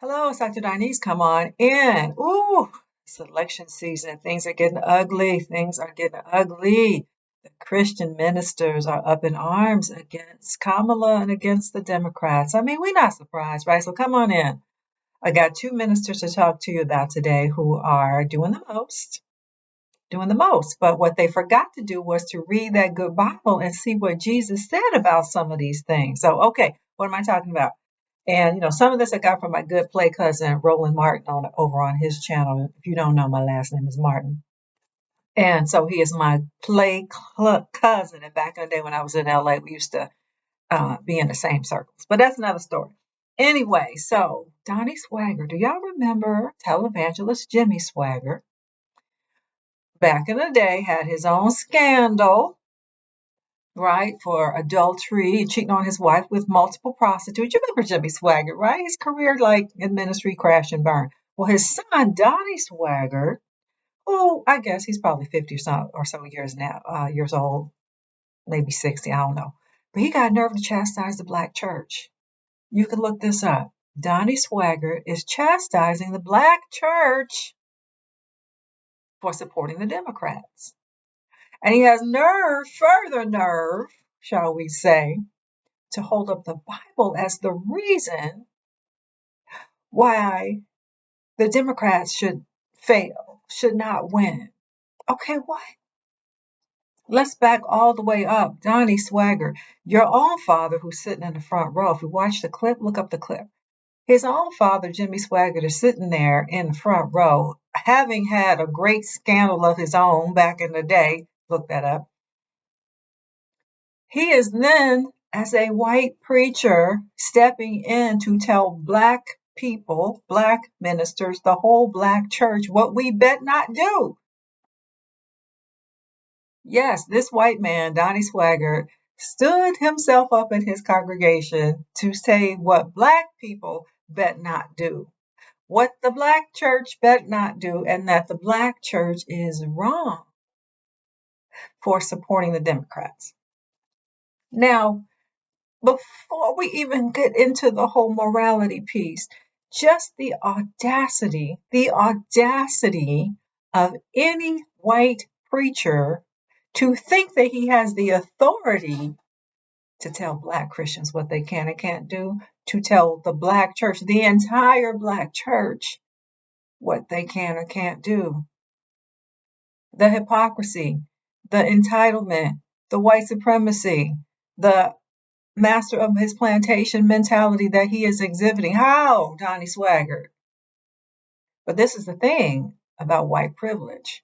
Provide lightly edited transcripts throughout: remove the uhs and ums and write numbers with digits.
Hello, it's Dr. Darnise. Come on in. Ooh, it's election season. Things are getting ugly. Things are getting ugly. The Christian ministers are up in arms against Kamala and against the Democrats. I mean, we're not surprised, right? So come on in. I got two ministers to talk to you about today who are doing the most. But what they forgot to do was to read that good Bible and see what Jesus said about some of these things. So, okay, what am I talking about? And some of this I got from my good play cousin Roland Martin over on his channel. If you don't know, my last name is Martin, and so he is my play cousin. And back in the day when I was in LA, we used to be in the same circles. But that's another story. Anyway, so Donnie Swagger, do y'all remember televangelist Jimmy Swagger? Back in the day, had his own scandal, right, for adultery and cheating on his wife with multiple prostitutes. You remember Jimmy Swaggart, right? His career, like in ministry, crashed and burned. Well, his son, Donnie Swaggart, who I guess he's probably 50 or so years now, years old, maybe 60, I don't know. But he got nerve to chastise the black church. You can look this up. Donnie Swaggart is chastising the black church for supporting the Democrats. And he has further nerve, shall we say, to hold up the Bible as the reason why the Democrats should fail, should not win. Okay, what? Let's back all the way up. Donnie Swagger, your own father, who's sitting in the front row. If you watch the clip, look up the clip. His own father, Jimmy Swaggart, is sitting there in the front row, having had a great scandal of his own back in the day. Look that up. He is then, as a white preacher, stepping in to tell black people, black ministers, the whole black church, what we bet not do. Yes, this white man, Donnie Swaggart, stood himself up in his congregation to say what black people bet not do, what the black church bet not do, and that the black church is wrong for supporting the Democrats. Now, before we even get into the whole morality piece, just the audacity of any white preacher to think that he has the authority to tell black Christians what they can and can't do, to tell the black church, the entire black church, what they can or can't do. The hypocrisy, the entitlement, the white supremacy, the master of his plantation mentality that he is exhibiting. How, Donnie Swaggart? But this is the thing about white privilege.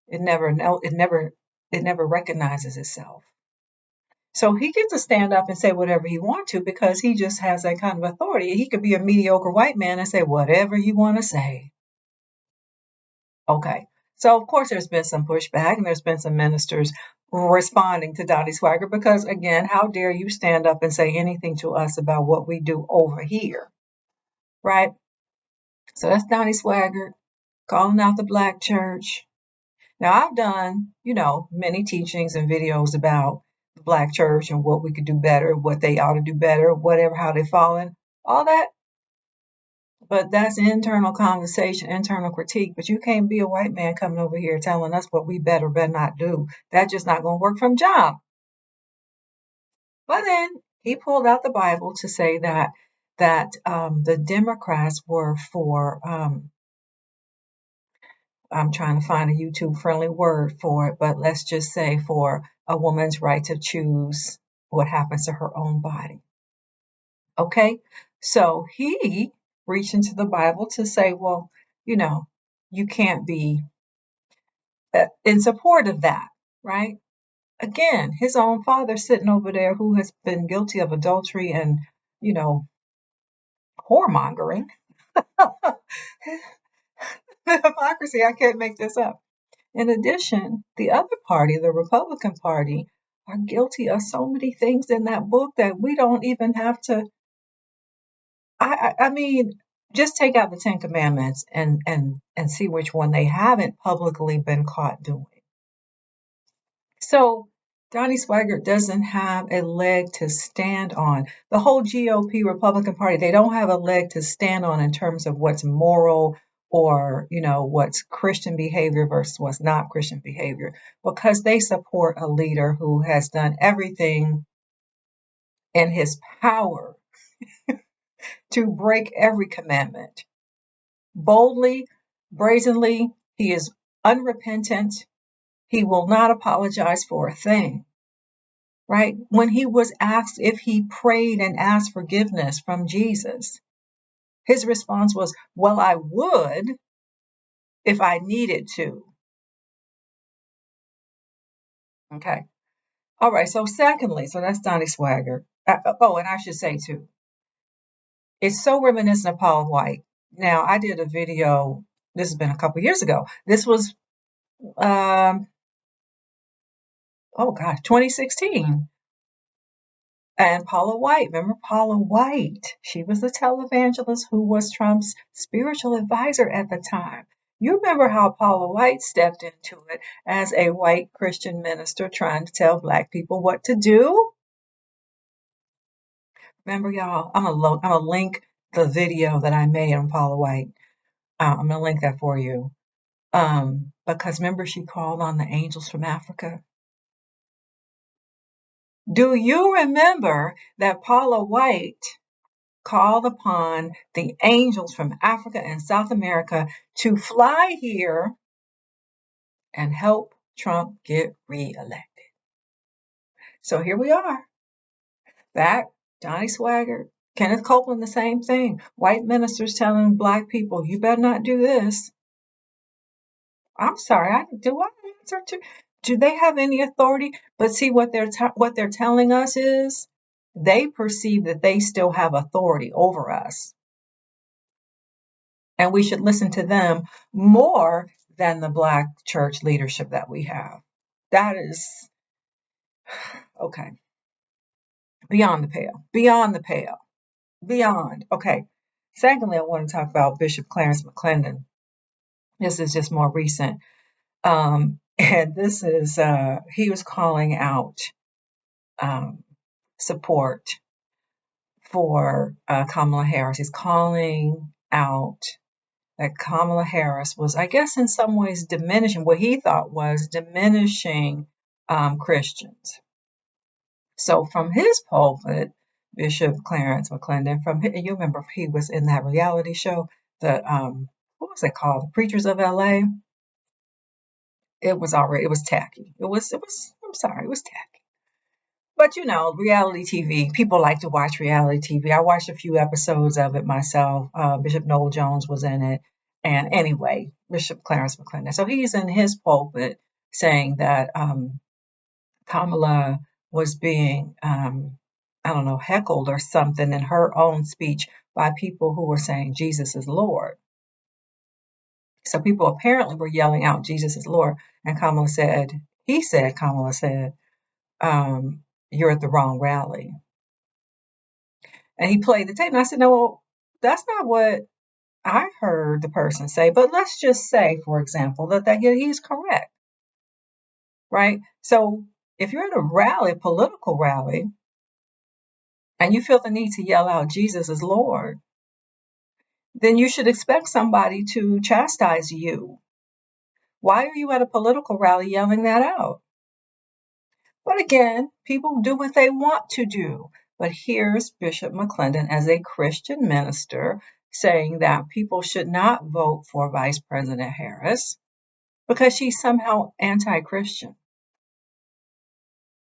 It never recognizes itself. So he gets to stand up and say whatever he wants to because he just has that kind of authority. He could be a mediocre white man and say whatever you want to say. Okay. So of course there's been some pushback and there's been some ministers responding to Donnie Swagger because again, how dare you stand up and say anything to us about what we do over here, right? So that's Donnie Swagger calling out the black church. Now I've done, many teachings and videos about the black church and what we could do better, what they ought to do better, whatever, how they've fallen, all that. But that's internal conversation, internal critique. But you can't be a white man coming over here telling us what we better not do. That's just not going to work from job. But then he pulled out the Bible to say that the Democrats were for. I'm trying to find a YouTube friendly word for it, but let's just say for a woman's right to choose what happens to her own body. Okay, so he reached into the Bible to say, well, you can't be in support of that, right? Again, his own father sitting over there who has been guilty of adultery and, whoremongering. Hypocrisy, I can't make this up. In addition, the other party, the Republican Party, are guilty of so many things in that book that we don't even have to. I mean, just take out the Ten Commandments and see which one they haven't publicly been caught doing. So Donnie Swaggart doesn't have a leg to stand on. The whole GOP Republican Party, they don't have a leg to stand on in terms of what's moral or, what's Christian behavior versus what's not Christian behavior, because they support a leader who has done everything in his power to break every commandment. Boldly, brazenly, he is unrepentant. He will not apologize for a thing. Right? When he was asked if he prayed and asked forgiveness from Jesus, his response was, well, I would if I needed to. Okay. All right. So secondly, so that's Donnie Swaggart. And I should say too, it's so reminiscent of Paul White. Now, I did a video, this has been a couple years ago. This was, 2016. And Paula White, remember Paula White? She was the televangelist who was Trump's spiritual advisor at the time. You remember how Paula White stepped into it as a white Christian minister trying to tell Black people what to do? Remember, y'all? I'm gonna link the video that I made on Paula White. I'm gonna link that for you. Because remember, she called on the angels from Africa. Do you remember that Paula White called upon the angels from Africa and South America to fly here and help Trump get reelected? So here we are. Back, Donnie Swaggart, Kenneth Copeland, the same thing. White ministers telling Black people, you better not do this. I'm sorry, do I answer to? Do they have any authority? But see, what they're telling us is they perceive that they still have authority over us, and we should listen to them more than the Black church leadership that we have. That is okay. Beyond the pale. Beyond the pale. Beyond. Okay. Secondly, I want to talk about Bishop Clarence McClendon. This is just more recent. And this is, he was calling out support for Kamala Harris. He's calling out that Kamala Harris was, I guess, in some ways diminishing what he thought was diminishing Christians. So from his pulpit, Bishop Clarence McClendon, you remember he was in that reality show, the what was it called, the Preachers of LA. It was tacky. I'm sorry, it was tacky. But reality TV, people like to watch reality TV. I watched a few episodes of it myself. Bishop Noel Jones was in it. And anyway, Bishop Clarence McClendon. So he's in his pulpit saying that Kamala was being, I don't know, heckled or something in her own speech by people who were saying Jesus is Lord. So people apparently were yelling out Jesus is Lord. And Kamala said, you're at the wrong rally. And he played the tape. And I said, no, that's not what I heard the person say. But let's just say, for example, that he's correct. Right? So if you're at a rally, a political rally, and you feel the need to yell out Jesus is Lord, then you should expect somebody to chastise you. Why are you at a political rally yelling that out? But again, people do what they want to do. But here's Bishop McClendon as a Christian minister saying that people should not vote for Vice President Harris because she's somehow anti-Christian.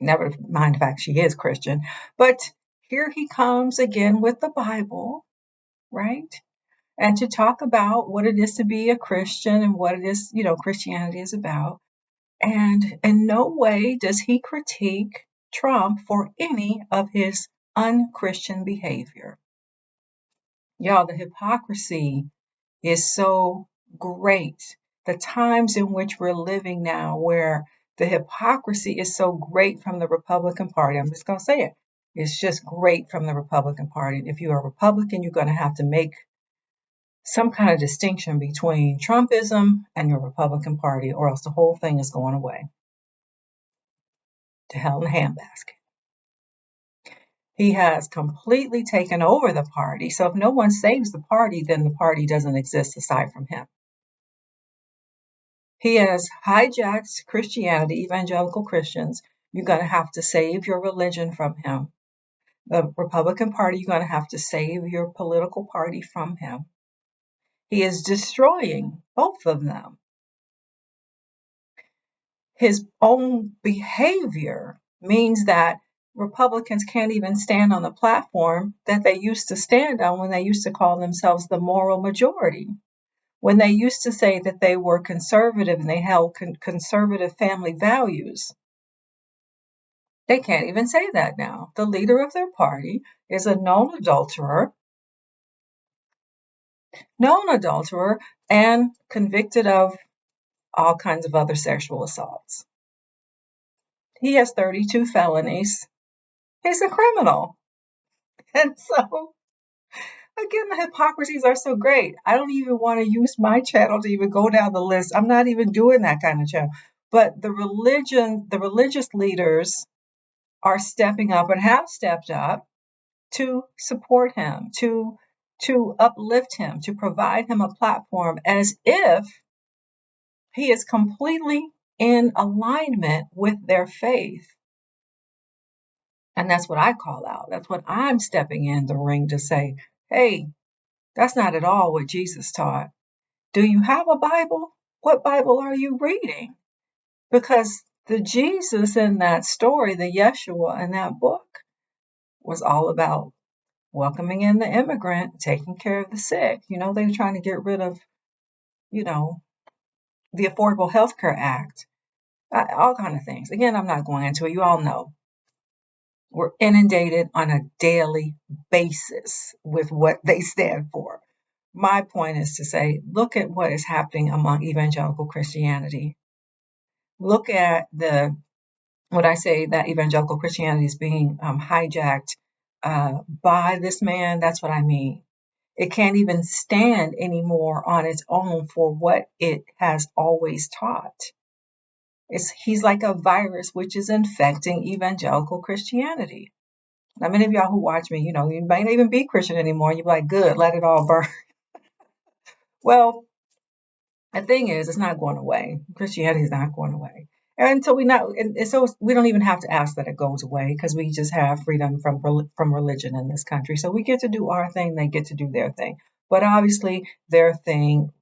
Never mind the fact she is Christian. But here he comes again with the Bible, right? And to talk about what it is to be a Christian and what it is, Christianity is about. And in no way does he critique Trump for any of his unchristian behavior. Y'all, the hypocrisy is so great. The times in which we're living now, where the hypocrisy is so great from the Republican Party, I'm just going to say it. It's just great from the Republican Party. If you're a Republican, you're going to have to make some kind of distinction between Trumpism and your Republican Party, or else the whole thing is going away. to hell in a handbasket. He has completely taken over the party. So if no one saves the party, then the party doesn't exist aside from him. He has hijacked Christianity, evangelical Christians. You're going to have to save your religion from him. The Republican Party, you're going to have to save your political party from him. He is destroying both of them. His own behavior means that Republicans can't even stand on the platform that they used to stand on when they used to call themselves the moral majority. When they used to say that they were conservative and they held conservative family values. They can't even say that now. The leader of their party is a known adulterer, and convicted of all kinds of other sexual assaults. He has 32 felonies. He's a criminal. And so, again, the hypocrisies are so great. I don't even want to use my channel to even go down the list. I'm not even doing that kind of channel. But the religious leaders are stepping up and have stepped up to support him, to uplift him, to provide him a platform as if he is completely in alignment with their faith. And that's what I call out. That's what I'm stepping in the ring to say, hey, that's not at all what Jesus taught. Do you have a Bible? What Bible are you reading? Because the Jesus in that story, the Yeshua in that book, was all about welcoming in the immigrant, taking care of the sick. They were trying to get rid of, the Affordable Health Care Act, all kind of things. Again, I'm not going into it. You all know. We're inundated on a daily basis with what they stand for. My point is to say, look at what is happening among evangelical Christianity. Look at what I say that evangelical Christianity is being hijacked by this man. That's what I mean. It can't even stand anymore on its own for what it has always taught. He's like a virus which is infecting evangelical Christianity. Now, many of y'all who watch me, you might not even be Christian anymore. You're like, good, let it all burn. Well, the thing is, it's not going away. Christianity is not going away. And so we don't even have to ask that it goes away because we just have freedom from religion in this country. So we get to do our thing, they get to do their thing. But obviously, their thing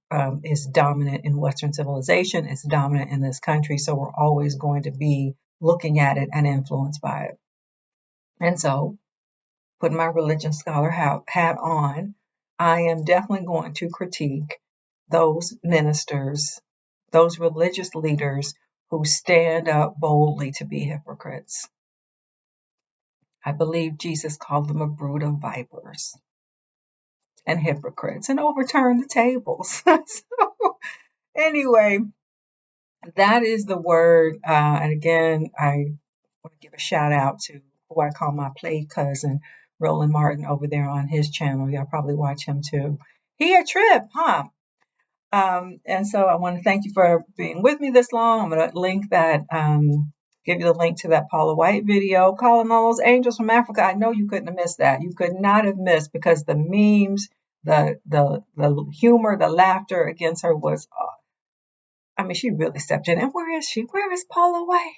is dominant in Western civilization. It's dominant in this country. So we're always going to be looking at it and influenced by it. And so, putting my religion scholar hat on, I am definitely going to critique those ministers, those religious leaders who stand up boldly to be hypocrites. I believe Jesus called them a brood of vipers and hypocrites and overturned the tables. So, anyway, that is the word. And again, I want to give a shout out to who I call my play cousin, Roland Martin, over there on his channel. Y'all probably watch him too. He a trip, huh? And so I want to thank you for being with me this long. I'm going to link that, give you the link to that Paula White video, calling all those angels from Africa. I know you couldn't have missed that. You could not have missed because the memes, the humor, the laughter against her was, she really stepped in. And where is she? Where is Paula White?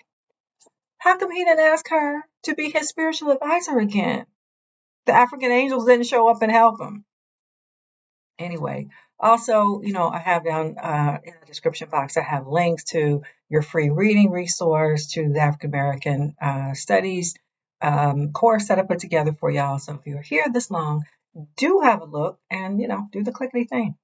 How come he didn't ask her to be his spiritual advisor again? The African angels didn't show up and help him. Anyway, also, I have down in the description box, I have links to your free reading resource, to the African American Studies course that I put together for y'all. So if you're here this long, do have a look and, do the clickety thing.